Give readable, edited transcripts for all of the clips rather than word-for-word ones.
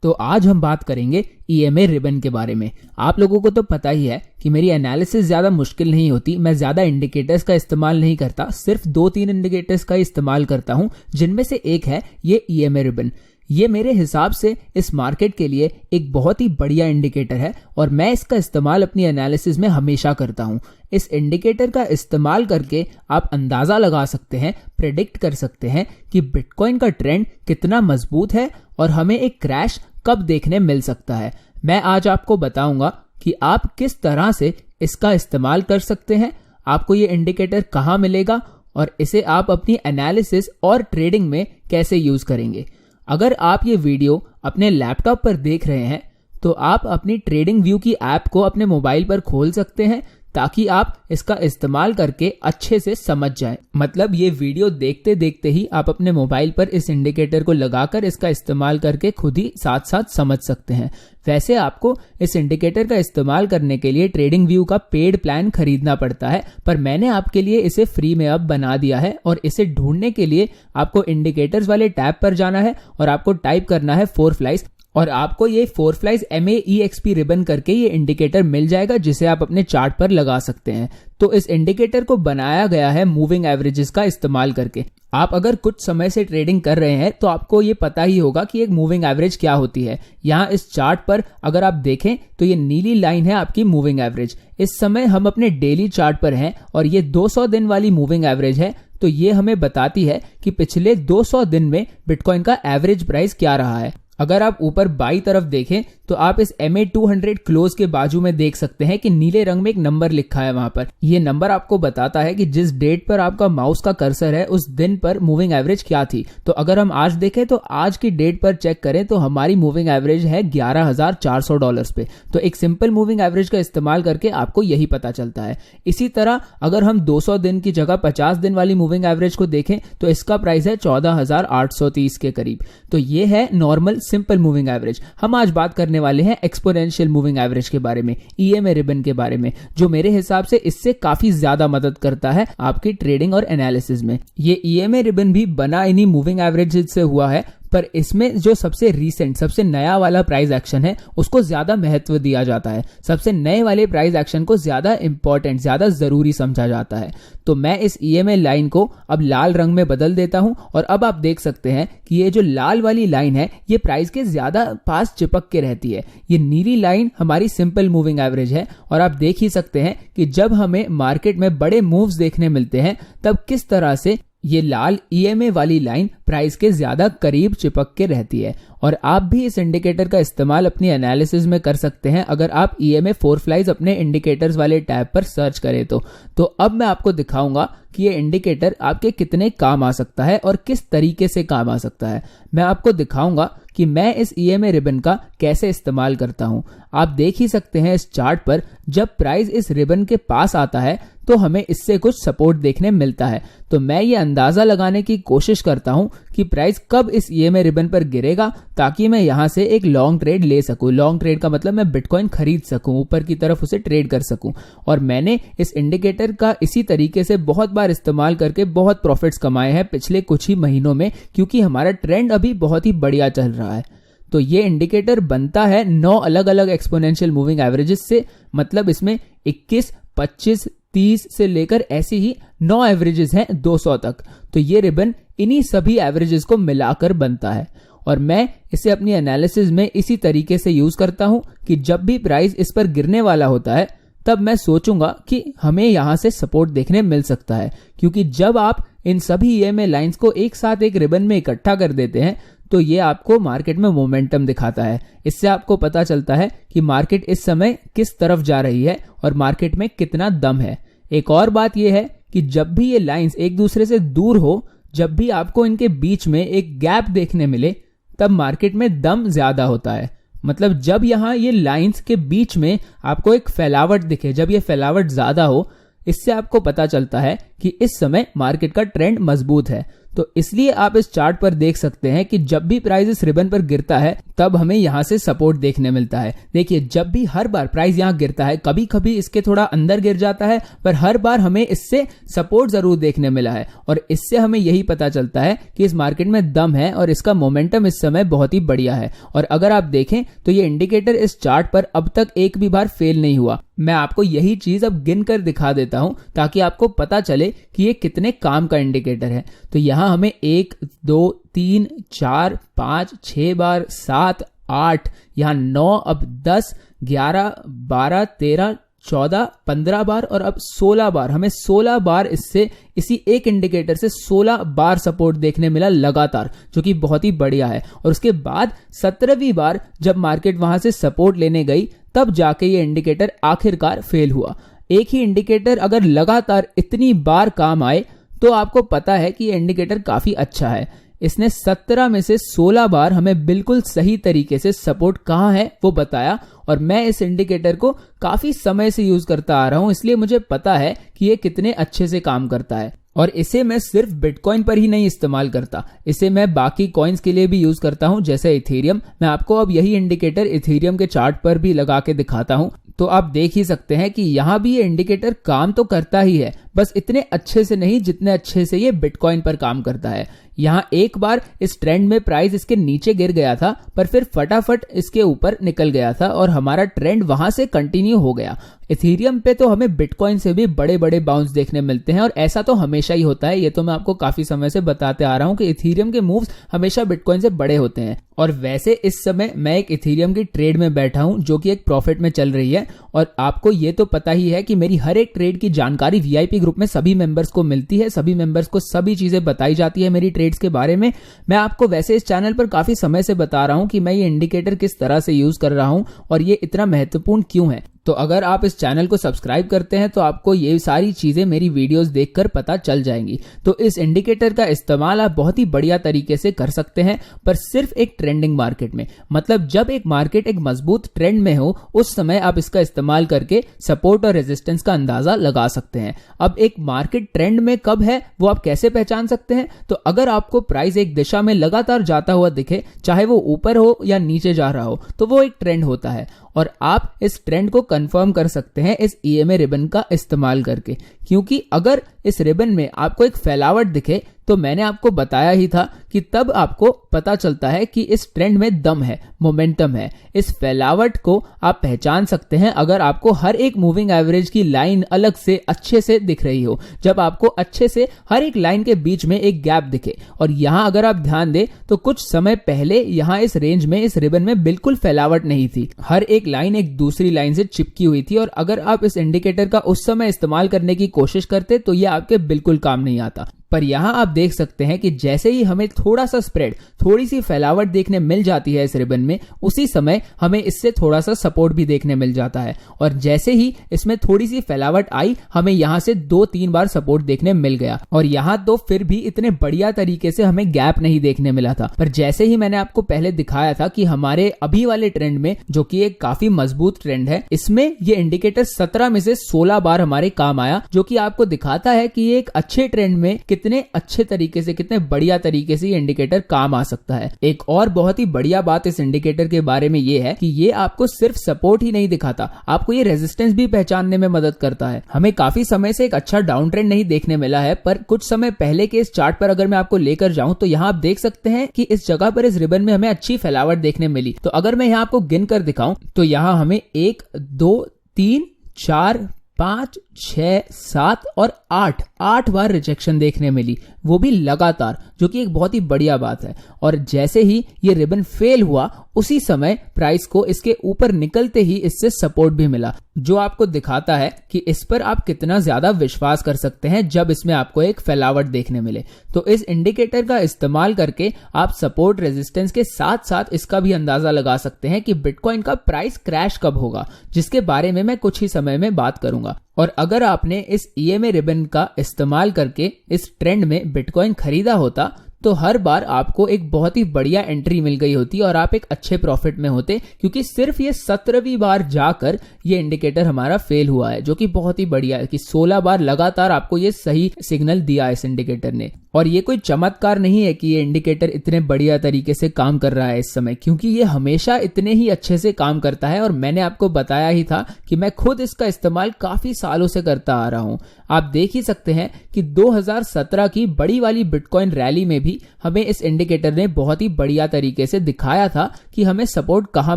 तो आज हम बात करेंगे ईएमए रिबन के बारे में। आप लोगों को तो पता ही है कि मेरी एनालिसिस ज़्यादा मुश्किल नहीं होती। मैं ज़्यादा इंडिकेटर्स का इस्तेमाल नहीं करता, सिर्फ 2-3 इंडिकेटर्स का इस्तेमाल करता हूं, जिनमें से एक है ये ईएमए रिबन। ये मेरे हिसाब से इस मार्केट के लिए एक बहुत ही बढ़िया इंडिकेटर है और मैं इसका इस्तेमाल अपनी एनालिसिस में हमेशा करता हूं। इस इंडिकेटर का इस्तेमाल करके आप अंदाज़ा लगा सकते हैं, प्रेडिक्ट कर सकते हैं कि बिटकॉइन का ट्रेंड कितना मजबूत है और हमें एक क्रैश कब देखने मिल सकता है। मैं आज आपको बताऊंगा कि आप किस तरह से इसका इस्तेमाल कर सकते हैं, आपको ये इंडिकेटर कहाँ मिलेगा और इसे आप अपनी एनालिसिस और ट्रेडिंग में कैसे यूज करेंगे। अगर आप ये वीडियो अपने लैपटॉप पर देख रहे हैं तो आप अपनी ट्रेडिंग व्यू की ऐप को अपने मोबाइल पर खोल सकते हैं ताकि आप इसका इस्तेमाल करके अच्छे से समझ जाएं। मतलब ये वीडियो देखते देखते ही आप अपने मोबाइल पर इस इंडिकेटर को लगाकर इसका इस्तेमाल करके खुद ही साथ साथ समझ सकते हैं। वैसे आपको इस इंडिकेटर का इस्तेमाल करने के लिए ट्रेडिंग व्यू का पेड प्लान खरीदना पड़ता है, पर मैंने आपके लिए इसे फ्री में अब बना दिया है और इसे ढूंढने के लिए आपको इंडिकेटर्स वाले टैब पर जाना है और आपको टाइप करना है 4 फ्लाइज और आपको ये 4 फ्लाइज MAEXP रिबन करके ये इंडिकेटर मिल जाएगा जिसे आप अपने चार्ट पर लगा सकते हैं। तो इस इंडिकेटर को बनाया गया है मूविंग एवरेजेस का इस्तेमाल करके। आप अगर कुछ समय से ट्रेडिंग कर रहे हैं तो आपको ये पता ही होगा कि एक मूविंग एवरेज क्या होती है। यहाँ इस चार्ट पर अगर आप देखें तो ये नीली लाइन है आपकी मूविंग एवरेज। इस समय हम अपने डेली चार्ट पर हैं और ये 200 दिन वाली मूविंग एवरेज है। तो ये हमें बताती है कि पिछले 200 दिन में बिटकॉइन का एवरेज प्राइस क्या रहा है। अगर आप ऊपर बाई तरफ देखें तो आप इस MA200 क्लोज के बाजू में देख सकते हैं कि नीले रंग में एक नंबर लिखा है। वहां पर ये नंबर आपको बताता है कि जिस डेट पर आपका माउस का कर्सर है उस दिन पर मूविंग एवरेज क्या थी। तो अगर हम आज देखें तो आज की डेट पर चेक करें तो हमारी मूविंग एवरेज है $11,400 पे। तो एक सिंपल मूविंग एवरेज का इस्तेमाल करके आपको यही पता चलता है। इसी तरह अगर हम 200 दिन की जगह 50 दिन वाली मूविंग एवरेज को देखें तो इसका प्राइस है 14,830 के करीब। तो ये है नॉर्मल सिंपल मूविंग एवरेज। हम आज बात करने वाले हैं एक्सपोनेंशियल मूविंग एवरेज के बारे में, ईएमए रिबन के बारे में, जो मेरे हिसाब से इससे काफी ज्यादा मदद करता है आपकी ट्रेडिंग और एनालिसिस में। ये ईएमए रिबन भी बना इन्हीं मूविंग एवरेज से हुआ है, पर इसमें जो सबसे रीसेंट सबसे नया वाला प्राइस एक्शन है उसको ज्यादा महत्व दिया जाता है। सबसे नए वाले प्राइस एक्शन को ज्यादा इंपॉर्टेंट, ज्यादा जरूरी समझा जाता है। तो मैं इस ईएमए लाइन को अब लाल रंग में बदल देता हूं और अब आप देख सकते हैं कि ये जो लाल वाली लाइन है ये प्राइस के ज्यादा पास चिपक के रहती है। ये नीली लाइन हमारी सिंपल मूविंग एवरेज है और आप देख ही सकते हैं कि जब हमें मार्केट में बड़े मूव्स देखने मिलते हैं तब किस तरह से ये लाल ईएमए वाली लाइन प्राइस के ज्यादा करीब चिपक के रहती है। और आप भी इस इंडिकेटर का इस्तेमाल अपनी एनालिसिस में कर सकते हैं अगर आप ईएमए 4 फ्लाइज अपने इंडिकेटर्स वाले टैब पर सर्च करें तो अब मैं आपको दिखाऊंगा कि ये इंडिकेटर आपके कितने काम आ सकता है और किस तरीके से काम आ सकता है। मैं आपको दिखाऊंगा कि मैं इस ईएमए रिबन का कैसे इस्तेमाल करता हूं। आप देख ही सकते हैं इस चार्ट पर जब प्राइस इस रिबन के पास आता है तो हमें इससे कुछ सपोर्ट देखने मिलता है। तो मैं ये अंदाजा लगाने की कोशिश करता हूं कि प्राइस कब इस ईएमए रिबन पर गिरेगा ताकि मैं यहां से एक लॉन्ग ट्रेड ले सकूं। लॉन्ग ट्रेड का मतलब मैं बिटकॉइन खरीद सकूं, ऊपर की तरफ उसे ट्रेड कर सकूं। और मैंने इस इंडिकेटर का इसी तरीके से बहुत बार इस्तेमाल करके बहुत प्रॉफिट्स कमाए हैं पिछले कुछ ही महीनों में, क्योंकि हमारा ट्रेंड अभी बहुत ही बढ़िया चल रहा है। तो ये इंडिकेटर बनता है 9 अलग अलग एक्सपोनेंशियल मूविंग एवरेजेस से। मतलब इसमें 21, 25, 30 से लेकर ऐसे ही 9 एवरेजेस हैं 200 तक। तो ये रिबन इन्हीं सभी एवरेजेस को मिलाकर बनता है और मैं इसे अपनी एनालिसिस में इसी तरीके से यूज करता हूं कि जब भी प्राइस इस पर गिरने वाला होता है तब मैं सोचूंगा कि हमें यहां से सपोर्ट देखने मिल सकता है। क्योंकि जब आप इन सभी ईएमए लाइंस को एक साथ एक रिबन में इकट्ठा कर देते हैं तो ये आपको मार्केट में मोमेंटम दिखाता है। इससे आपको पता चलता है कि मार्केट इस समय किस तरफ जा रही है और मार्केट में कितना दम है। एक और बात यह है कि जब भी ये लाइंस एक दूसरे से दूर हो, जब भी आपको इनके बीच में एक गैप देखने मिले, तब मार्केट में दम ज्यादा होता है। मतलब जब यहाँ ये लाइंस के बीच में आपको एक फैलावट दिखे, जब ये फैलावट ज्यादा हो, इससे आपको पता चलता है कि इस समय मार्केट का ट्रेंड मजबूत है। तो इसलिए आप इस चार्ट पर देख सकते हैं कि जब भी प्राइस इस रिबन पर गिरता है तब हमें यहां से सपोर्ट देखने मिलता है। देखिए, जब भी हर बार प्राइस यहां गिरता है, कभी कभी इसके थोड़ा अंदर गिर जाता है, पर हर बार हमें इससे सपोर्ट जरूर देखने मिला है और इससे हमें यही पता चलता है कि इस मार्केट में दम है और इसका मोमेंटम इस समय बहुत ही बढ़िया है। और अगर आप देखें तो ये इंडिकेटर इस चार्ट पर अब तक एक भी बार फेल नहीं हुआ। मैं आपको यही चीज अब गिन कर दिखा देता हूं ताकि आपको पता चले कि ये कितने काम का इंडिकेटर है। तो यहां हमें 1 2 3 4 5 6 बार, 7 8, यहां 9, अब 10 11 12 13 14 15 बार और अब 16 बार, हमें 16 बार इससे इसी एक इंडिकेटर से 16 बार सपोर्ट देखने मिला लगातार, जो कि बहुत ही बढ़िया है। और उसके बाद 17वीं बार जब मार्केट वहां से सपोर्ट लेने गई तब जाके ये इंडिकेटर आखिरकार फेल हुआ। एक ही इंडिकेटर अगर लगातार इतनी बार काम आए तो आपको पता है कि ये इंडिकेटर काफी अच्छा है। इसने 17 में से 16 बार हमें बिल्कुल सही तरीके से सपोर्ट कहाँ है वो बताया और मैं इस इंडिकेटर को काफी समय से यूज करता आ रहा हूं, इसलिए मुझे पता है कि ये कितने अच्छे से काम करता है। और इसे मैं सिर्फ बिटकॉइन पर ही नहीं इस्तेमाल करता, इसे मैं बाकी कॉइन्स के लिए भी यूज करता हूं, जैसे इथेरियम। मैं आपको अब यही इंडिकेटर इथेरियम के चार्ट पर भी लगा के दिखाता हूं, तो आप देख ही सकते हैं कि यहां भी ये इंडिकेटर काम तो करता ही है, बस इतने अच्छे से नहीं जितने अच्छे से ये बिटकॉइन पर काम करता है। यहां एक बार इस ट्रेंड में प्राइस इसके नीचे गिर गया था, पर फिर फटाफट इसके ऊपर निकल गया था और हमारा ट्रेंड वहां से कंटिन्यू हो गया। इथेरियम पे तो हमें बिटकॉइन से भी बड़े बड़े बाउंस देखने मिलते हैं और ऐसा तो हमेशा ही होता है। ये तो मैं आपको काफी समय से बताते आ रहा हूं कि इथेरियम के मूव्स हमेशा बिटकॉइन से बड़े होते हैं। और वैसे इस समय मैं एक इथेरियम की ट्रेड में बैठा हूं जो कि एक प्रॉफिट में चल रही है और आपको ये तो पता ही है कि मेरी हर एक ट्रेड की जानकारी वीआईपी ग्रुप में सभी मेंबर्स को मिलती है, सभी मेंबर्स को सभी चीजें बताई जाती है मेरी ट्रेड्स के बारे में। मैं आपको वैसे इस चैनल पर काफी समय से बता रहा हूं कि मैं ये इंडिकेटर किस तरह से यूज कर रहा हूं और ये इतना महत्वपूर्ण क्यों है। तो अगर आप इस चैनल को सब्सक्राइब करते हैं तो आपको ये सारी चीजें मेरी वीडियोस देखकर पता चल जाएंगी। तो इस इंडिकेटर का इस्तेमाल आप बहुत ही बढ़िया तरीके से कर सकते हैं, पर सिर्फ एक ट्रेंडिंग मार्केट में। मतलब जब एक मार्केट एक मजबूत ट्रेंड में हो उस समय आप इसका इस्तेमाल करके सपोर्ट और रेजिस्टेंस का अंदाजा लगा सकते हैं। अब एक मार्केट ट्रेंड में कब है वो आप कैसे पहचान सकते हैं? तो अगर आपको प्राइस एक दिशा में लगातार जाता हुआ दिखे, चाहे वो ऊपर हो या नीचे जा रहा हो, तो वो एक ट्रेंड होता है और आप इस ट्रेंड को कंफर्म कर सकते हैं इस ईएमए रिबन का इस्तेमाल करके। क्योंकि अगर इस रिबन में आपको एक फैलावट दिखे तो मैंने आपको बताया ही था कि तब आपको पता चलता है कि इस ट्रेंड में दम है, मोमेंटम है। इस फैलावट को आप पहचान सकते हैं अगर आपको हर एक मूविंग एवरेज की लाइन अलग से अच्छे से दिख रही हो, जब आपको अच्छे से हर एक लाइन के बीच में एक गैप दिखे। और यहां अगर आप ध्यान दें तो कुछ समय पहले यहां इस रेंज में, इस रिबन में बिल्कुल फैलावट नहीं थी, हर एक लाइन एक दूसरी लाइन से चिपकी हुई थी। और अगर आप इस इंडिकेटर का उस समय इस्तेमाल करने की कोशिश करते तो यह आपके बिल्कुल काम नहीं आता। पर यहां आप देख सकते हैं कि जैसे ही हमें थोड़ा सा स्प्रेड, थोड़ी सी फैलावट देखने मिल जाती है इस रिबन में, उसी समय हमें इससे थोड़ा सा सपोर्ट भी देखने मिल जाता है। और जैसे ही इसमें थोड़ी सी फैलावट आई, हमें यहां से 2-3 बार सपोर्ट देखने मिल गया। और यहां तो फिर भी इतने बढ़िया तरीके से हमें गैप नहीं देखने मिला था। पर जैसे ही मैंने आपको पहले दिखाया था कि हमारे अभी वाले ट्रेंड में, जो कि एक काफी मजबूत ट्रेंड है, इसमें ये इंडिकेटर 17 में से 16 बार हमारे काम आया, जो कि आपको दिखाता है कि ये एक अच्छे ट्रेंड में कितने अच्छे तरीके से, कितने बढ़िया तरीके से ये इंडिकेटर काम आ सकता है। एक और बहुत ही बढ़िया बात इस इंडिकेटर के बारे में ये है कि ये आपको सिर्फ सपोर्ट ही नहीं दिखाता, आपको ये रेजिस्टेंस भी पहचानने में मदद करता है। हमें काफी समय से एक अच्छा डाउन ट्रेंड नहीं देखने मिला है, पर कुछ समय पहले के इस चार्ट पर अगर मैं आपको लेकर जाऊं तो यहां आप देख सकते हैं कि इस जगह पर, इस रिबन में हमें अच्छी फैलावट देखने मिली। तो अगर मैं यहां आपको गिन कर दिखाऊं तो यहां हमें 1 2 3 4 5 6 7 और 8 बार रिजेक्शन देखने मिली, वो भी लगातार, जो कि एक बहुत ही बढ़िया बात है। और जैसे ही ये रिबन फेल हुआ उसी समय प्राइस को इसके ऊपर निकलते ही इससे सपोर्ट भी मिला, जो आपको दिखाता है कि इस पर आप कितना ज्यादा विश्वास कर सकते हैं जब इसमें आपको एक फैलावट देखने मिले। तो इस इंडिकेटर का इस्तेमाल करके आप सपोर्ट रेजिस्टेंस के साथ साथ इसका भी अंदाजा लगा सकते हैं कि बिटकॉइन का प्राइस क्रैश कब होगा, जिसके बारे में मैं कुछ ही समय में बात करूंगा। और अगर आपने इस ईएमए रिबन का इस्तेमाल करके इस ट्रेंड में बिटकॉइन खरीदा होता तो हर बार आपको एक बहुत ही बढ़िया एंट्री मिल गई होती और आप एक अच्छे प्रॉफिट में होते, क्योंकि सिर्फ ये 17वीं बार जाकर ये इंडिकेटर हमारा फेल हुआ है, जो कि बहुत ही बढ़िया है कि 16 बार लगातार आपको ये सही सिग्नल दिया इस इंडिकेटर ने। और ये कोई चमत्कार नहीं है कि ये इंडिकेटर इतने बढ़िया तरीके से काम कर रहा है इस समय, क्योंकि ये हमेशा इतने ही अच्छे से काम करता है और मैंने आपको बताया ही था कि मैं खुद इसका इस्तेमाल काफी सालों से करता आ रहा हूं। आप देख ही सकते हैं कि 2017 की बड़ी वाली बिटकॉइन रैली में भी हमें इस इंडिकेटर ने बहुत ही बढ़िया तरीके से दिखाया था कि हमें सपोर्ट कहां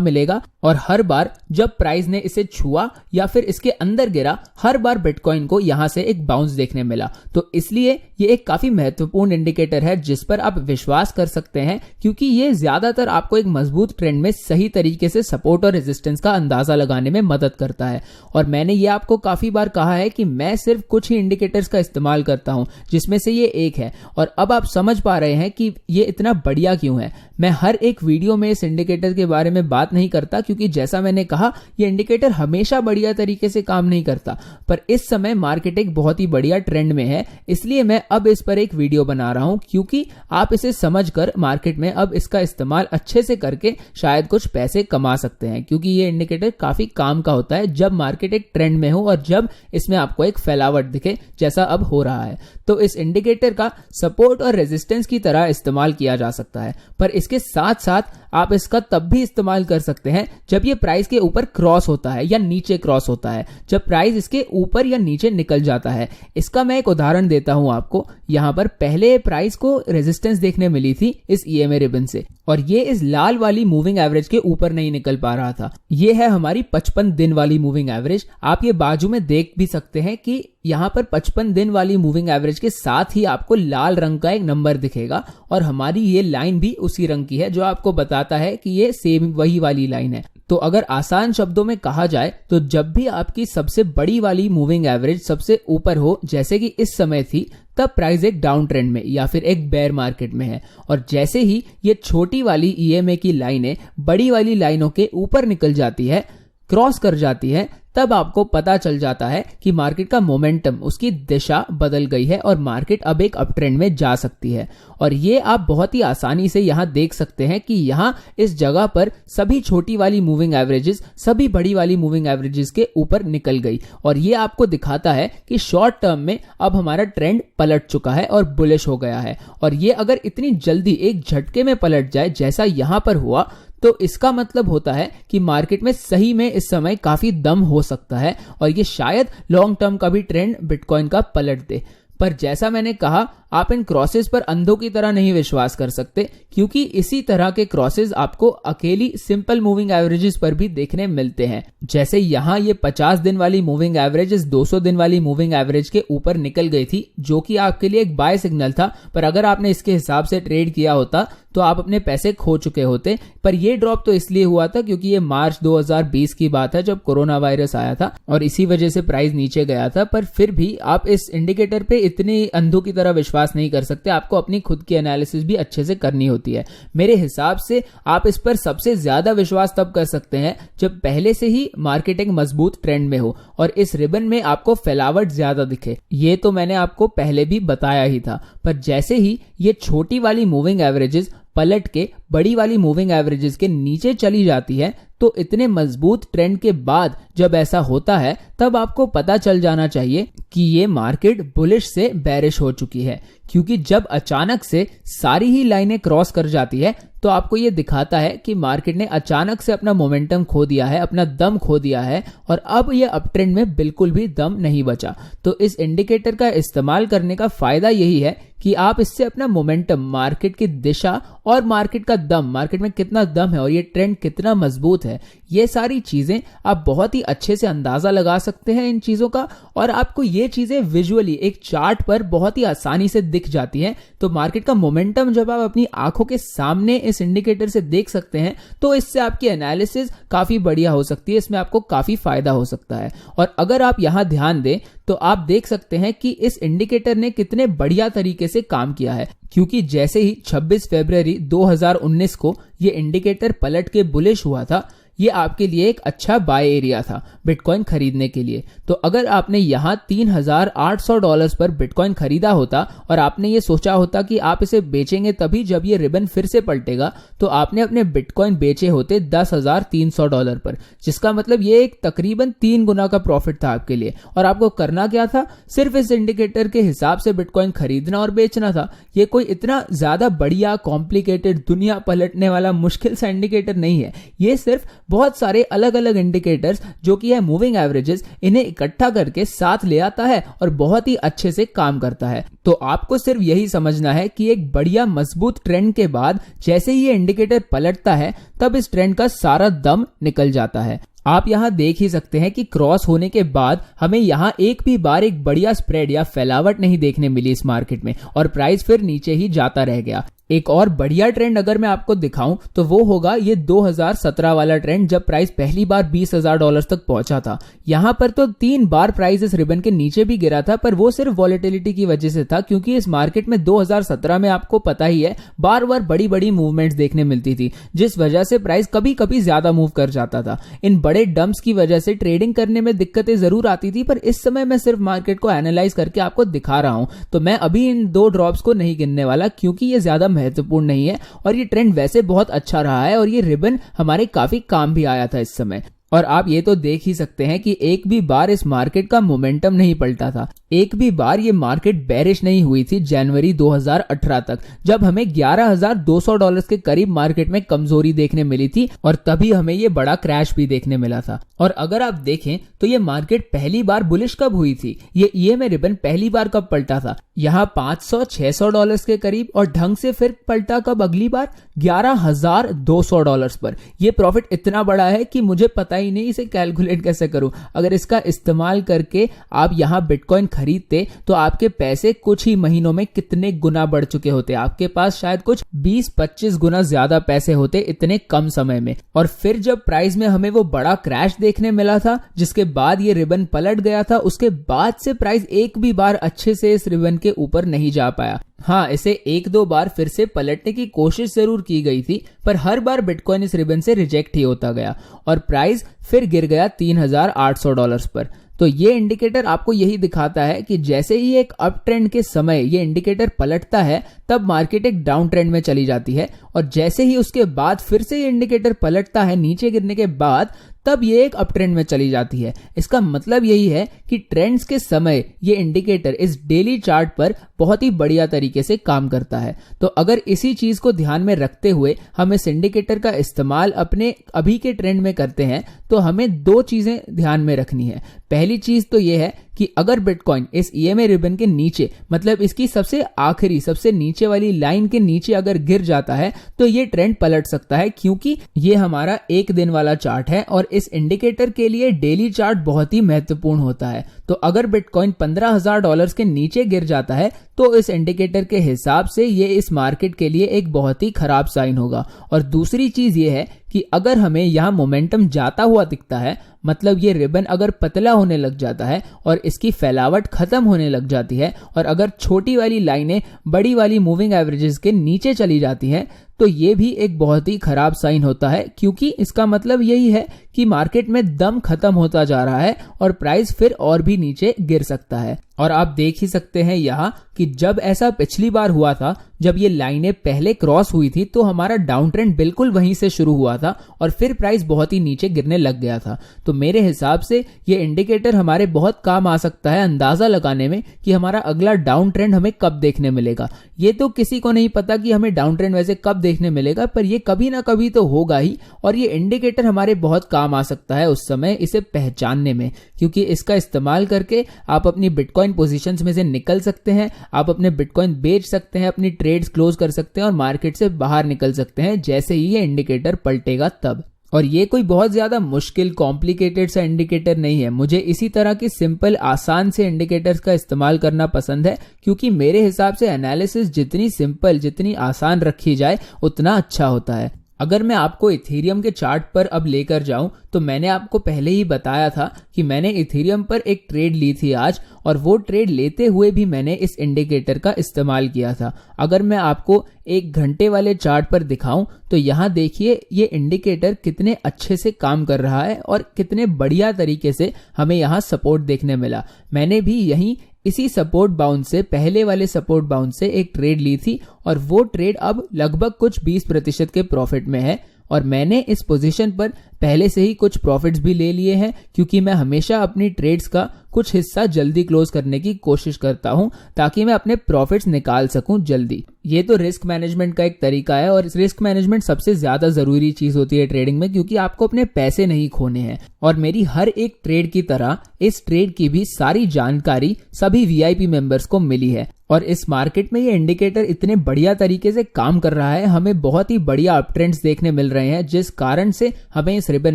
मिलेगा, और हर बार जब प्राइस ने इसे छुआ या फिर इसके अंदर गिरा, हर बार बिटकॉइन को यहां से एक बाउंस देखने मिला। तो इसलिए ये एक काफी महत्वपूर्ण इंडिकेटर है जिस पर आप विश्वास कर सकते हैं, क्योंकि ये ज्यादातर आपको एक मजबूत ट्रेंड में सही तरीके से सपोर्ट और रेजिस्टेंस का अंदाजा लगाने में मदद करता है। और मैंने ये आपको काफी बार कहा है कि मैं सिर्फ कुछ ही इंडिकेटर्स का इस्तेमाल करता हूं, जिसमें से ये एक है। और अब आप समझ पा रहे हैं कि ये इतना बढ़िया क्यों है। मैं हर एक वीडियो में इस इंडिकेटर के बारे में बात नहीं करता, क्योंकि जैसा मैंने कहा, ये इंडिकेटर हमेशा बढ़िया तरीके से काम नहीं करता, पर इस समय मार्केट एक बहुत ही बढ़िया ट्रेंड में है, इसलिए मैं अब इस पर एक वीडियो बना रहा हूं, क्योंकि आप इसे समझकर मार्केट में अब इसका इस्तेमाल अच्छे से करके शायद कुछ पैसे कमा सकते हैं, क्योंकि ये इंडिकेटर काफी काम का होता है जब मार्केट एक ट्रेंड में हो और जब इसमें आपको एक फैलावट दिखे, जैसा अब हो रहा है। तो इस इंडिकेटर का सपोर्ट और रेजिस्टेंस की तरह इस्तेमाल किया जा सकता है, पर इसके साथ साथ आप इसका तब भी इस्तेमाल कर सकते हैं जब ये प्राइस के ऊपर क्रॉस होता है या नीचे क्रॉस होता है, जब प्राइस इसके ऊपर या नीचे निकल जाता है। इसका मैं एक उदाहरण देता हूं आपको। यहां पर पहले प्राइस को रेजिस्टेंस देखने मिली थी इस ईएमए रिबन से, और ये इस लाल वाली मूविंग एवरेज के ऊपर नहीं निकल पा रहा था। ये है हमारी 55 दिन वाली मूविंग एवरेज। आप ये बाजू में देख भी सकते हैं कि यहां पर 55 दिन वाली मूविंग एवरेज के साथ ही आपको लाल रंग का एक नंबर दिखेगा, और हमारी ये लाइन भी उसी रंग की है, जो आपको बताता है कि ये सेम वही वाली लाइन है। तो अगर आसान शब्दों में कहा जाए तो जब भी आपकी सबसे बड़ी वाली मूविंग एवरेज सबसे ऊपर हो, जैसे कि इस समय थी, तब प्राइस एक डाउन ट्रेंड में या फिर एक बेयर मार्केट में है। और जैसे ही ये छोटी वाली ईएमए की लाइनें बड़ी वाली लाइनों के ऊपर निकल जाती है, क्रॉस कर जाती है, तब आपको पता चल जाता है कि मार्केट का मोमेंटम, उसकी दिशा बदल गई है और मार्केट अब एक अप ट्रेंड में जा सकती है। और ये आप बहुत ही आसानी से यहां देख सकते हैं कि यहां इस जगह पर सभी छोटी वाली मूविंग एवरेजेस सभी बड़ी वाली मूविंग एवरेजेस के ऊपर निकल गई, और ये आपको दिखाता है कि शॉर्ट टर्म में अब हमारा ट्रेंड पलट चुका है और बुलिश हो गया है। और ये अगर इतनी जल्दी एक झटके में पलट जाए जैसा यहां पर हुआ, तो इसका मतलब होता है कि मार्केट में सही में इस समय काफी दम हो सकता है, और ये शायद लॉन्ग टर्म का भी ट्रेंड बिटकॉइन का पलट दे। पर जैसा मैंने कहा, आप इन क्रॉसेस पर अंधों की तरह नहीं विश्वास कर सकते, क्योंकि इसी तरह के क्रॉसेस आपको अकेली सिंपल मूविंग एवरेजेस पर भी देखने मिलते हैं। जैसे यहां ये 50 दिन वाली मूविंग एवरेज इस 200 दिन वाली मूविंग एवरेज के ऊपर निकल गई थी, जो कि आपके लिए एक बाय सिग्नल था, पर अगर आपने इसके हिसाब से ट्रेड किया होता तो आप अपने पैसे खो चुके होते। पर ये ड्रॉप तो इसलिए हुआ था क्योंकि ये मार्च 2020 की बात है, जब कोरोना वायरस आया था, और इसी वजह से प्राइस नीचे गया था। पर फिर भी आप इस इंडिकेटर पे इतने अंधों की तरह विश्वास नहीं कर सकते, आपको अपनी खुद की एनालिसिस भी अच्छे से करनी होती है। मेरे हिसाब से आप इस पर सबसे ज्यादा विश्वास तब कर सकते हैं जब पहले से ही मार्केट एक मजबूत ट्रेंड में हो और इस रिबन में आपको फैलावट ज्यादा दिखे। ये तो मैंने आपको पहले भी बताया ही था। पर जैसे ही ये छोटी वाली मूविंग एवरेजेस पलट के बड़ी वाली मूविंग एवरेजेस के नीचे चली जाती है, तो इतने मजबूत ट्रेंड के बाद जब ऐसा होता है, तब आपको पता चल जाना चाहिए कि ये मार्केट बुलिश से बेरिश हो चुकी है। क्योंकि जब अचानक से सारी ही लाइनें क्रॉस कर जाती है, तो आपको ये दिखाता है कि मार्केट ने अचानक से अपना मोमेंटम खो दिया है, अपना दम खो दिया है, और अब ये अप ट्रेंड में बिल्कुल भी दम नहीं बचा। तो इस इंडिकेटर का इस्तेमाल करने का फायदा यही है कि आप इससे अपना मोमेंटम, मार्केट की दिशा और मार्केट का दम, मार्केट में कितना दम है और ये ट्रेंड कितना मजबूत है, ये सारी चीजें आप बहुत ही अच्छे से अंदाजा लगा सकते हैं इन चीजों का। और आपको ये चीजें विजुअली एक चार्ट पर बहुत ही आसानी से दिख जाती हैं। तो मार्केट का मोमेंटम जब आप अपनी आंखों के सामने इस इंडिकेटर से देख सकते हैं, तो इससे आपकी एनालिसिस काफी बढ़िया हो सकती है, इसमें आपको काफी फायदा हो सकता है। और अगर आप यहां ध्यान दें तो आप देख सकते हैं कि इस इंडिकेटर ने कितने बढ़िया तरीके से काम किया है। क्योंकि जैसे ही 26 फरवरी 2019 को ये इंडिकेटर पलट के बुलिश हुआ था, ये आपके लिए एक अच्छा बाय एरिया था बिटकॉइन खरीदने के लिए। तो अगर आपने यहाँ $3,800 पर बिटकॉइन खरीदा होता और आपने ये सोचा होता कि आप इसे बेचेंगे तभी जब ये रिबन फिर से पलटेगा, तो आपने अपने बिटकॉइन बेचे होते $10,300 पर, जिसका मतलब ये एक तकरीबन 3 गुना का प्रॉफिट था आपके लिए। और आपको करना क्या था? सिर्फ इस इंडिकेटर के हिसाब से बिटकॉइन खरीदना और बेचना था। ये कोई इतना ज्यादा बढ़िया कॉम्प्लिकेटेड दुनिया पलटने वाला मुश्किल सा इंडिकेटर नहीं है। ये सिर्फ बहुत सारे अलग अलग इंडिकेटर्स जो कि है मूविंग एवरेजेस, इन्हें इकट्ठा करके साथ ले आता है और बहुत ही अच्छे से काम करता है। तो आपको सिर्फ यही समझना है कि एक बढ़िया मजबूत ट्रेंड के बाद जैसे ही ये इंडिकेटर पलटता है तब इस ट्रेंड का सारा दम निकल जाता है। आप यहां देख ही सकते हैं कि क्रॉस होने के बाद हमें यहां एक भी बार एक बढ़िया स्प्रेड या फैलावट नहीं देखने मिली इस मार्केट में और प्राइस फिर नीचे ही जाता रह गया। एक और बढ़िया ट्रेंड अगर मैं आपको दिखाऊं तो वो होगा ये 2017 वाला ट्रेंड, जब प्राइस पहली बार $20,000 तक पहुंचा था। यहां पर तो 3 बार प्राइस इस रिबन के नीचे भी गिरा था, पर वो सिर्फ वॉलेटिलिटी की वजह से था, क्योंकि इस मार्केट में 2017 में आपको पता ही है बार बार बड़ी बड़ी मूवमेंट्स देखने मिलती थी, जिस वजह से प्राइस कभी कभी ज्यादा मूव कर जाता था। इन बड़े डंप्स की वजह से ट्रेडिंग करने में दिक्कतें जरूर आती थी, पर इस समय मैं सिर्फ मार्केट को एनालाइज करके आपको दिखा रहा हूं। तो मैं अभी इन 2 ड्रॉप्स को नहीं गिनने वाला, क्योंकि ये ज्यादा महत्वपूर्ण नहीं है और ये ट्रेंड वैसे बहुत अच्छा रहा है और ये रिबन हमारे काफी काम भी आया था इस समय। और आप ये तो देख ही सकते हैं कि एक भी बार इस मार्केट का मोमेंटम नहीं पलटा था, एक भी बार ये मार्केट बेरिश नहीं हुई थी जनवरी 2018 तक, जब हमें $11,200 के करीब मार्केट में कमजोरी देखने मिली थी और तभी हमें ये बड़ा क्रैश भी देखने मिला था। और अगर आप देखें तो ये मार्केट पहली बार बुलिश कब हुई थी, ये ईएमए रिबन पहली बार कब पलटा था? यहाँ $500-600 के करीब, और ढंग से फिर पलटा कब अगली बार? $11,200 पर। ये प्रॉफिट इतना बड़ा है कि मुझे पता ही नहीं इसे कैलकुलेट कैसे करूं। अगर इसका इस्तेमाल करके आप यहां बिटकॉइन खरीदते तो आपके पैसे कुछ ही महीनों में कितने गुना बढ़ चुके होते। आपके पास शायद कुछ 20-25 गुना ज्यादा पैसे होते इतने कम समय में। और फिर जब प्राइस में हमें वो बड़ा क्रैश देखने मिला था, जिसके बाद ये रिबन पलट गया था, उसके बाद से प्राइस एक भी बार अच्छे से इस रिबन के ऊपर नहीं जा पाया। हाँ, इसे 1-2 बार फिर से पलटने की कोशिश जरूर की गई थी, पर हर बार बिटकॉइन इस रिबन से रिजेक्ट ही होता गया और प्राइस फिर गिर गया $3,800 पर। तो ये इंडिकेटर आपको यही दिखाता है कि जैसे ही एक अप ट्रेंड के समय ये इंडिकेटर पलटता है, तब मार्केट एक डाउन ट्रेंड में चली जाती है, और जैसे ही उसके बाद फिर से ये इंडिकेटर पलटता है नीचे गिरने के बाद, तब ये एक अप ट्रेंड में चली जाती है। इसका मतलब यही है कि ट्रेंड्स के समय ये इंडिकेटर इस डेली चार्ट पर बहुत ही बढ़िया तरीके से काम करता है। तो अगर इसी चीज को ध्यान में रखते हुए हम इस इंडिकेटर का इस्तेमाल अपने अभी के ट्रेंड में करते हैं, तो हमें 2 चीजें ध्यान में रखनी है। पहली चीज तो यह है कि अगर बिटकॉइन इस ईएमए रिबन के नीचे, मतलब इसकी सबसे आखिरी सबसे नीचे वाली लाइन के नीचे अगर गिर जाता है, तो ये ट्रेंड पलट सकता है, क्योंकि ये हमारा 1 दिन वाला चार्ट है और इस इंडिकेटर के लिए डेली चार्ट बहुत ही महत्वपूर्ण होता है। तो अगर बिटकॉइन $15,000 के नीचे गिर जाता है, तो इस इंडिकेटर के हिसाब से ये इस मार्केट के लिए एक बहुत ही खराब साइन होगा। और दूसरी चीज ये है कि अगर हमें यहाँ मोमेंटम जाता हुआ दिखता है, मतलब ये रिबन अगर पतला होने लग जाता है और इसकी फैलावट खत्म होने लग जाती है, और अगर छोटी वाली लाइनें बड़ी वाली मूविंग एवरेजेस के नीचे चली जाती हैं, तो ये भी एक बहुत ही खराब साइन होता है, क्योंकि इसका मतलब यही है कि मार्केट में दम खत्म होता जा रहा है और प्राइस फिर और भी नीचे गिर सकता है। और आप देख ही सकते हैं यहाँ कि जब ऐसा पिछली बार हुआ था, जब ये लाइनें पहले क्रॉस हुई थी, तो हमारा डाउन ट्रेंड बिल्कुल वहीं से शुरू हुआ था और फिर प्राइस बहुत ही नीचे गिरने लग गया था। तो मेरे हिसाब से ये इंडिकेटर हमारे बहुत काम आ सकता है अंदाजा लगाने में कि हमारा अगला डाउन ट्रेंड हमें कब देखने मिलेगा। ये तो किसी को नहीं पता कि हमें डाउन ट्रेंड वैसे कब देखने मिलेगा, पर ये कभी ना कभी तो होगा ही, और ये इंडिकेटर हमारे बहुत काम आ सकता है उस समय इसे पहचानने में, क्योंकि इसका इस्तेमाल करके आप अपनी बिटकॉइन पोजीशंस में से निकल सकते हैं, आप अपने बिटकॉइन बेच सकते हैं, अपनी ट्रेड्स क्लोज कर सकते हैं और मार्केट से बाहर निकल सकते हैं जैसे ही ये इंडिकेटर पलटेगा तब। और ये कोई बहुत ज्यादा मुश्किल कॉम्प्लिकेटेड सा इंडिकेटर नहीं है। मुझे इसी तरह की सिंपल आसान से इंडिकेटर्स का इस्तेमाल करना पसंद है, क्योंकि मेरे हिसाब से एनालिसिस जितनी सिंपल, जितनी आसान रखी जाए, उतना अच्छा होता है। अगर मैं आपको इथेरियम के चार्ट पर अब लेकर जाऊं, तो मैंने आपको पहले ही बताया था कि मैंने इथेरियम पर एक ट्रेड ली थी आज, और वो ट्रेड लेते हुए भी मैंने इस इंडिकेटर का इस्तेमाल किया था। अगर मैं आपको एक घंटे वाले चार्ट पर दिखाऊं तो यहाँ देखिए ये इंडिकेटर कितने अच्छे से काम कर रहा है और कितने बढ़िया तरीके से हमें यहाँ सपोर्ट देखने मिला। मैंने भी यहीं इसी सपोर्ट बाउंस से, पहले वाले सपोर्ट बाउंस से एक ट्रेड ली थी और वो ट्रेड अब लगभग कुछ 20% के प्रॉफिट में है और मैंने इस पोजीशन पर पहले से ही कुछ प्रॉफिट्स भी ले लिए हैं क्योंकि मैं हमेशा अपनी ट्रेड्स का कुछ हिस्सा जल्दी क्लोज करने की कोशिश करता हूं ताकि मैं अपने प्रॉफिट्स निकाल सकूं जल्दी। ये तो रिस्क मैनेजमेंट का एक तरीका है और रिस्क मैनेजमेंट सबसे ज्यादा जरूरी चीज होती है ट्रेडिंग में, क्योंकि आपको अपने पैसे नहीं खोने हैं। और मेरी हर एक ट्रेड की तरह इस ट्रेड की भी सारी जानकारी सभी वीआईपी मेंबर्स को मिली है और इस मार्केट में ये इंडिकेटर इतने बढ़िया तरीके से काम कर रहा है, हमें बहुत ही बढ़िया अप ट्रेंड्स देखने मिल रहे हैं जिस कारण से हमें इस रिबन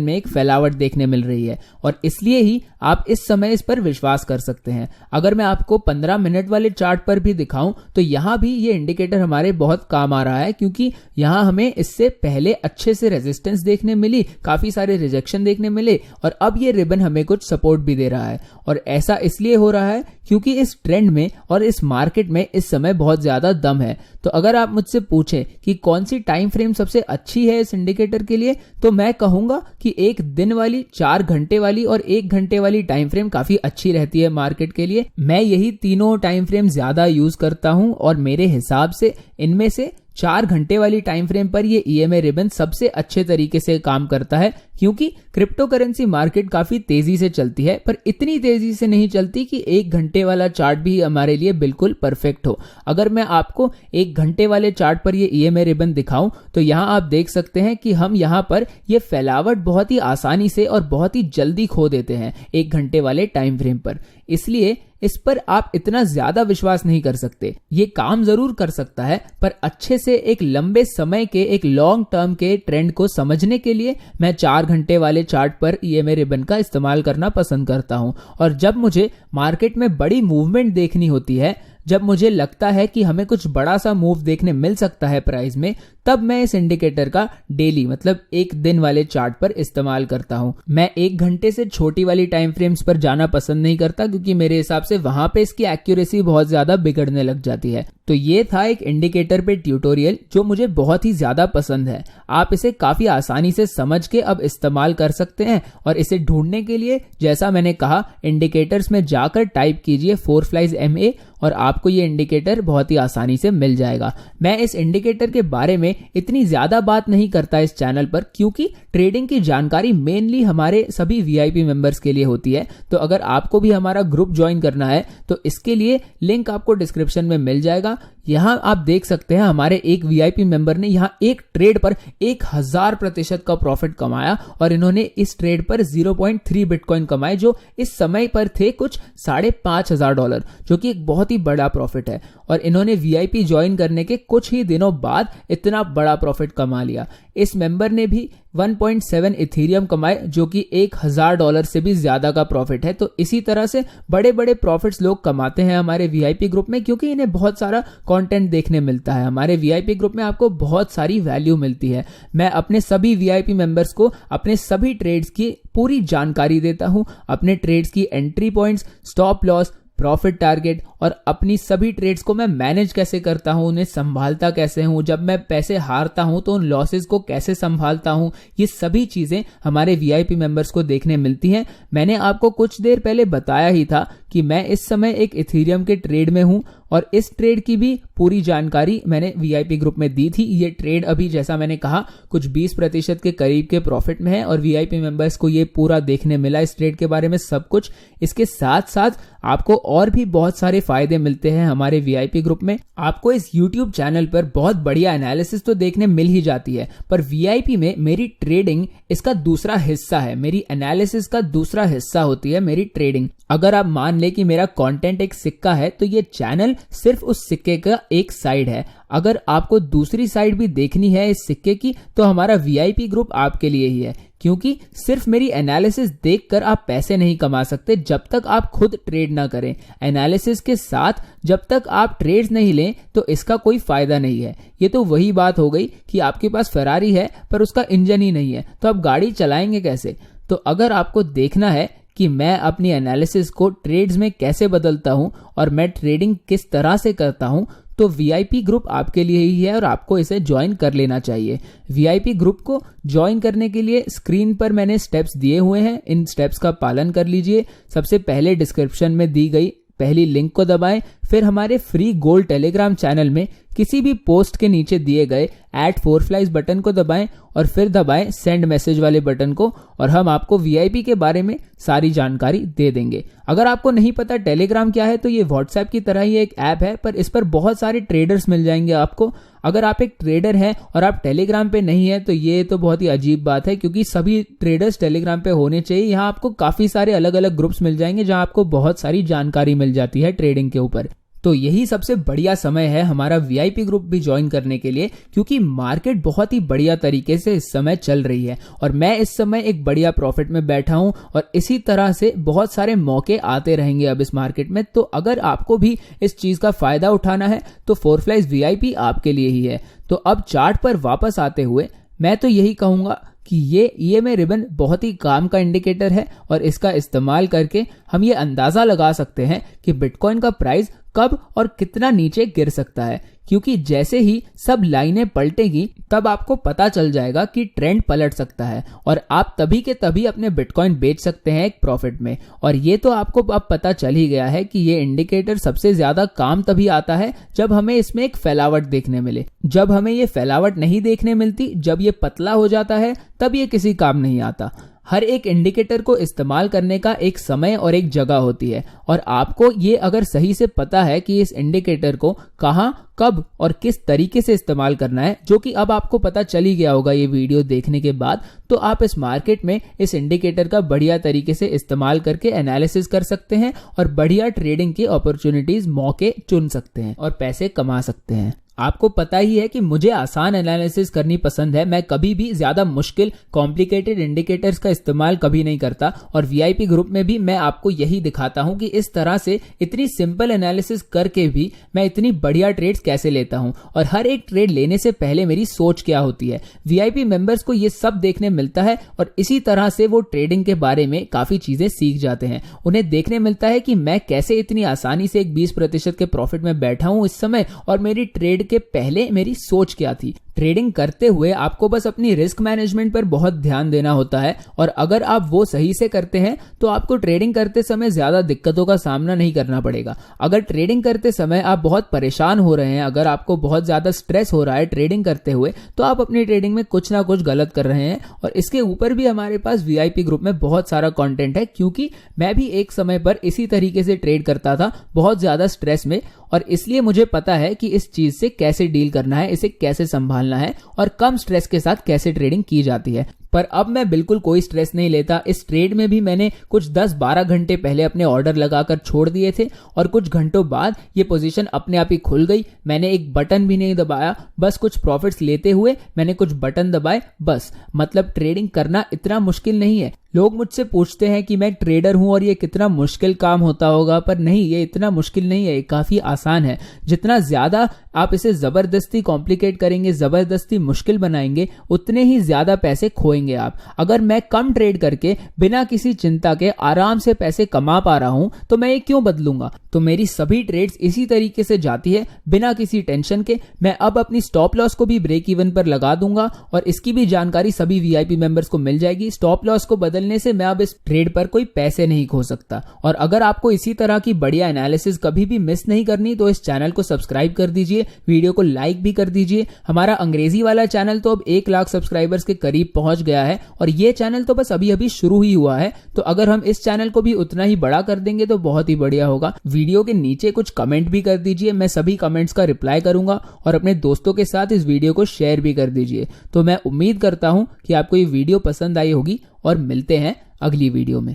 में एक फैलावट देखने मिल रही है और इसलिए ही आप इस समय इस पर विश्वास कर सकते हैं। अगर मैं आपको 15 मिनट वाले चार्ट पर भी दिखाऊं तो यहाँ भी ये इंडिकेटर हमारे बहुत काम आ रहा है क्योंकि यहाँ हमें इससे पहले अच्छे से रेजिस्टेंस देखने मिली, काफी सारे रिजेक्शन देखने मिले और अब ये रिबन हमें कुछ सपोर्ट भी दे रहा है। और ऐसा इसलिए हो रहा है क्योंकि इस ट्रेंड में और इस मार्केट में इस समय बहुत ज्यादा दम है। तो अगर आप मुझसे पूछें कि कौन सी टाइम फ्रेम सबसे अच्छी है इस इंडिकेटर के लिए, तो मैं कहूंगा कि एक दिन वाली, 4 घंटे वाली और 1 घंटे वाली टाइम फ्रेम काफी अच्छी रहती है मार्केट के लिए। मैं यही तीनों टाइम फ्रेम ज्यादा यूज करता हूं और मेरे हिसाब से इनमें से 4 घंटे वाली टाइम फ्रेम पर ये ईएमए रिबन सबसे अच्छे तरीके से काम करता है क्योंकि क्रिप्टो करेंसी मार्केट काफी तेजी से चलती है पर इतनी तेजी से नहीं चलती कि 1 घंटे वाला चार्ट भी हमारे लिए बिल्कुल परफेक्ट हो। अगर मैं आपको 1 घंटे वाले चार्ट पर ये ईएमए रिबन दिखाऊं तो यहाँ आप देख सकते हैं कि हम यहाँ पर ये फैलावट बहुत ही आसानी से और बहुत ही जल्दी खो देते हैं 1 घंटे वाले टाइम फ्रेम पर। इसलिए इस पर आप इतना ज्यादा विश्वास नहीं कर सकते। ये काम जरूर कर सकता है पर अच्छे से एक लंबे समय के, एक लॉन्ग टर्म के ट्रेंड को समझने के लिए मैं 4 घंटे वाले चार्ट पर ईएमए रिबन का इस्तेमाल करना पसंद करता हूं। और जब मुझे मार्केट में बड़ी मूवमेंट देखनी होती है, जब मुझे लगता है कि हमें कुछ बड़ा सा मूव देखने मिल सकता है प्राइस में, तब मैं इस इंडिकेटर का डेली मतलब 1 दिन वाले चार्ट पर इस्तेमाल करता हूं। मैं 1 घंटे से छोटी वाली टाइम फ्रेम्स पर जाना पसंद नहीं करता क्योंकि मेरे हिसाब से वहां पे इसकी एक्यूरेसी बहुत ज्यादा बिगड़ने लग जाती है। तो ये था एक इंडिकेटर पे ट्यूटोरियल जो मुझे बहुत ही ज्यादा पसंद है। आप इसे काफी आसानी से समझ के अब इस्तेमाल कर सकते हैं और इसे ढूंढने के लिए जैसा मैंने कहा इंडिकेटर्स में जाकर टाइप कीजिए 4Flies MA और आपको ये इंडिकेटर बहुत ही आसानी से मिल जाएगा। मैं इस इंडिकेटर के बारे में इतनी ज्यादा बात नहीं करता इस चैनल पर क्योंकि ट्रेडिंग की जानकारी मेनली हमारे सभी वीआईपी मेंबर्स के लिए होती है। तो अगर आपको भी हमारा ग्रुप ज्वाइन करना है तो इसके लिए लिंक आपको डिस्क्रिप्शन में मिल जाएगा। यहां आप देख सकते हैं हमारे एक वीआईपी मेंबर ने यहां एक ट्रेड पर 1000% का प्रॉफिट कमाया और इन्होंने इस ट्रेड पर 0.3 बिटकॉइन कमाए जो इस समय पर थे कुछ $5,500, जो कि एक बहुत ही बड़ा प्रॉफिट है। और इन्होंने वीआईपी ज्वाइन करने के कुछ ही दिनों बाद इतना बड़ा प्रॉफिट कमा लिया। इस मेंबर ने भी 1.7 इथेरियम कमाए जो कि $1,000 से भी ज्यादा का प्रॉफिट है। तो इसी तरह से बड़े बड़े प्रॉफिट्स लोग कमाते हैं हमारे वीआईपी ग्रुप में क्योंकि इन्हें बहुत सारा कंटेंट देखने मिलता है। हमारे वीआईपी ग्रुप में आपको बहुत सारी वैल्यू मिलती है। मैं अपने सभी वीआईपी मेंबर्स को अपने सभी ट्रेड्स की पूरी जानकारी देता हूं, अपने ट्रेड्स की entry points, stop loss, profit target और अपनी सभी ट्रेड्स को मैं मैनेज कैसे करता हूं, उन्हें संभालता कैसे हूं, जब मैं पैसे हारता हूं तो उन लॉसेस को कैसे संभालता हूं, ये सभी चीजें हमारे वीआईपी मेंबर्स को देखने मिलती हैं। मैंने आपको कुछ देर पहले बताया ही था कि मैं इस समय एक इथेरियम के ट्रेड में हूं और इस ट्रेड की भी पूरी जानकारी मैंने वीआईपी ग्रुप में दी थी। ये ट्रेड अभी जैसा मैंने कहा कुछ 20% के करीब के प्रॉफिट में है और वीआईपी मेंबर्स को ये पूरा देखने मिला इस ट्रेड के बारे में सब कुछ। इसके साथ साथ आपको और भी बहुत सारे फायदे मिलते हैं हमारे वीआईपी ग्रुप में। आपको इस यूट्यूब चैनल पर बहुत बढ़िया एनालिसिस तो देखने मिल ही जाती है, पर वीआईपी में मेरी ट्रेडिंग इसका दूसरा हिस्सा है। मेरी एनालिसिस का दूसरा हिस्सा होती है मेरी ट्रेडिंग। अगर आप मान ले कि मेरा कंटेंट एक सिक्का है तो ये चैनल सिर्फ उस सिक्के का एक साइड है। अगर आपको दूसरी साइड भी देखनी है इस सिक्के की तो हमारा वीआईपी ग्रुप आपके लिए ही है, क्योंकि सिर्फ मेरी एनालिसिस देखकर आप पैसे नहीं कमा सकते जब तक आप खुद ट्रेड ना करें। एनालिसिस के साथ जब तक आप ट्रेड्स नहीं लें तो इसका कोई फायदा नहीं है। ये तो वही बात हो गई कि आपके पास फरारी है पर उसका इंजन ही नहीं है, तो आप गाड़ी चलाएंगे कैसे। तो अगर आपको देखना है कि मैं अपनी एनालिसिस को ट्रेड्स में कैसे बदलता हूं और मैं ट्रेडिंग किस तरह से करता हूं, तो वीआईपी ग्रुप आपके लिए ही है और आपको इसे ज्वाइन कर लेना चाहिए। वीआईपी ग्रुप को ज्वाइन करने के लिए स्क्रीन पर मैंने स्टेप्स दिए हुए हैं, इन स्टेप्स का पालन कर लीजिए। सबसे पहले डिस्क्रिप्शन में दी गई पहली लिंक को दबाएं, फिर हमारे फ्री गोल्ड टेलीग्राम चैनल में किसी भी पोस्ट के नीचे दिए गए @4flies बटन को दबाएं और फिर दबाएं सेंड मैसेज वाले बटन को और हम आपको वीआईपी के बारे में सारी जानकारी दे देंगे। अगर आपको नहीं पता टेलीग्राम क्या है तो ये व्हाट्सएप की तरह ही एक ऐप है, पर इस पर बहुत सारे ट्रेडर्स मिल जाएंगे आपको। अगर आप एक ट्रेडर हैं और आप टेलीग्राम पे नहीं है तो ये तो बहुत ही अजीब बात है, क्योंकि सभी ट्रेडर्स टेलीग्राम पे होने चाहिए। यहाँ आपको काफी सारे अलग अलग ग्रुप्स मिल जाएंगे जहां आपको बहुत सारी जानकारी मिल जाती है ट्रेडिंग के ऊपर। तो यही सबसे बढ़िया समय है हमारा वीआईपी ग्रुप भी ज्वाइन करने के लिए, क्योंकि मार्केट बहुत ही बढ़िया तरीके से इस समय चल रही है और मैं इस समय एक बढ़िया प्रॉफिट में बैठा हूं और इसी तरह से बहुत सारे मौके आते रहेंगे अब इस मार्केट में। तो अगर आपको भी इस चीज का फायदा उठाना है तो 4flies वीआईपी आपके लिए ही है। तो अब चार्ट पर वापस आते हुए मैं तो यही कहूंगा कि ये EMA रिबन बहुत ही काम का इंडिकेटर है और इसका इस्तेमाल करके हम ये अंदाजा लगा सकते हैं कि बिटकॉइन का प्राइस कब और कितना नीचे गिर सकता है, क्योंकि जैसे ही सब लाइनें पलटेगी तब आपको पता चल जाएगा कि ट्रेंड पलट सकता है और आप तभी के तभी अपने बिटकॉइन बेच सकते हैं एक प्रॉफिट में। और ये तो आपको अब पता चल ही गया है कि ये इंडिकेटर सबसे ज्यादा काम तभी आता है जब हमें इसमें एक फैलावट देखने मिले। जब हमें ये फैलावट नहीं देखने मिलती, जब ये पतला हो जाता है, तब ये किसी काम नहीं आता। हर एक इंडिकेटर को इस्तेमाल करने का एक समय और एक जगह होती है और आपको ये अगर सही से पता है कि इस इंडिकेटर को कहां, कब और किस तरीके से इस्तेमाल करना है, जो कि अब आपको पता चल ही गया होगा ये वीडियो देखने के बाद, तो आप इस मार्केट में इस इंडिकेटर का बढ़िया तरीके से इस्तेमाल करके एनालिसिस कर सकते हैं और बढ़िया ट्रेडिंग की अपॉर्चुनिटीज, मौके चुन सकते हैं और पैसे कमा सकते हैं। आपको पता ही है कि मुझे आसान एनालिसिस करनी पसंद है। मैं कभी भी ज्यादा मुश्किल कॉम्प्लिकेटेड इंडिकेटर्स का इस्तेमाल कभी नहीं करता और वीआईपी ग्रुप में भी मैं आपको यही दिखाता हूं कि इस तरह से इतनी सिंपल एनालिसिस करके भी मैं इतनी बढ़िया ट्रेड्स कैसे लेता हूं और हर एक ट्रेड लेने से पहले मेरी सोच क्या होती है। वीआईपी मेंबर्स को ये सब देखने मिलता है और इसी तरह से वो ट्रेडिंग के बारे में काफी चीजें सीख जाते हैं। उन्हें देखने मिलता है कि मैं कैसे इतनी आसानी से एक 20% के प्रॉफिट में बैठा हूं इस समय और मेरी ट्रेड के पहले मेरी सोच क्या थी। ट्रेडिंग करते हुए आपको बस अपनी रिस्क मैनेजमेंट पर बहुत ध्यान देना होता है और अगर आप वो सही से करते हैं तो आपको ट्रेडिंग करते समय ज्यादा दिक्कतों का सामना नहीं करना पड़ेगा। अगर ट्रेडिंग करते समय आप बहुत परेशान हो रहे हैं, अगर आपको बहुत ज्यादा स्ट्रेस हो रहा है ट्रेडिंग करते हुए, तो आप अपनी ट्रेडिंग में कुछ ना कुछ गलत कर रहे हैं। और इसके ऊपर भी हमारे पास वीआईपी ग्रुप में बहुत सारा कंटेंट है, क्योंकि मैं भी एक समय पर इसी तरीके से ट्रेड करता था, बहुत ज्यादा स्ट्रेस में, और इसलिए मुझे पता है कि इस चीज से कैसे डील करना है, इसे कैसे संभालना है और कम स्ट्रेस के साथ कैसे ट्रेडिंग की जाती है। पर अब मैं बिल्कुल कोई स्ट्रेस नहीं लेता। इस ट्रेड में भी मैंने कुछ 10-12 घंटे पहले अपने ऑर्डर लगाकर छोड़ दिए थे और कुछ घंटों बाद ये पोजीशन अपने आप ही खुल गई। मैंने एक बटन भी नहीं दबाया, बस कुछ प्रॉफिट्स लेते हुए मैंने कुछ बटन दबाए बस। मतलब ट्रेडिंग करना इतना मुश्किल नहीं है। लोग मुझसे पूछते हैं कि मैं ट्रेडर हूं और ये कितना मुश्किल काम होता होगा, पर नहीं, ये इतना मुश्किल नहीं है, ये काफी आसान है। जितना ज्यादा आप इसे जबरदस्ती कॉम्प्लिकेट करेंगे, जबरदस्ती मुश्किल बनाएंगे, उतने ही ज्यादा पैसे खोएंगे आप। अगर मैं कम ट्रेड करके बिना किसी चिंता के आराम से पैसे कमा पा रहा हूं तो मैं ये क्यों बदलूंगा। तो मेरी सभी ट्रेड्स इसी तरीके से जाती है बिना किसी टेंशन के। मैं अब अपनी स्टॉप लॉस को भी ब्रेक इवन पर लगा दूंगा और इसकी भी जानकारी सभी वीआईपी मेंबर्स को मिल जाएगी। स्टॉप लॉस को बदलने से मैं अब इस ट्रेड पर कोई पैसे नहीं खो सकता। और अगर आपको इसी तरह की बढ़िया एनालिसिस कभी भी मिस नहीं करनी तो इस चैनल को सब्सक्राइब कर दीजिए, वीडियो को लाइक भी कर दीजिए। हमारा अंग्रेजी वाला चैनल तो अब 1 लाख सब्सक्राइबर्स के करीब पहुंच गया है और ये चैनल तो बस अभी अभी शुरू ही हुआ है। तो अगर हम इस चैनल को भी उतना ही बड़ा कर देंगे तो बहुत ही बढ़िया होगा। वीडियो के नीचे कुछ कमेंट भी कर दीजिए, मैं सभी कमेंट्स का रिप्लाई करूंगा और अपने दोस्तों के साथ इस वीडियो को शेयर भी कर दीजिए। तो मैं उम्मीद करता हूं कि आपको ये वीडियो पसंद आई होगी और मिलते हैं अगली वीडियो में।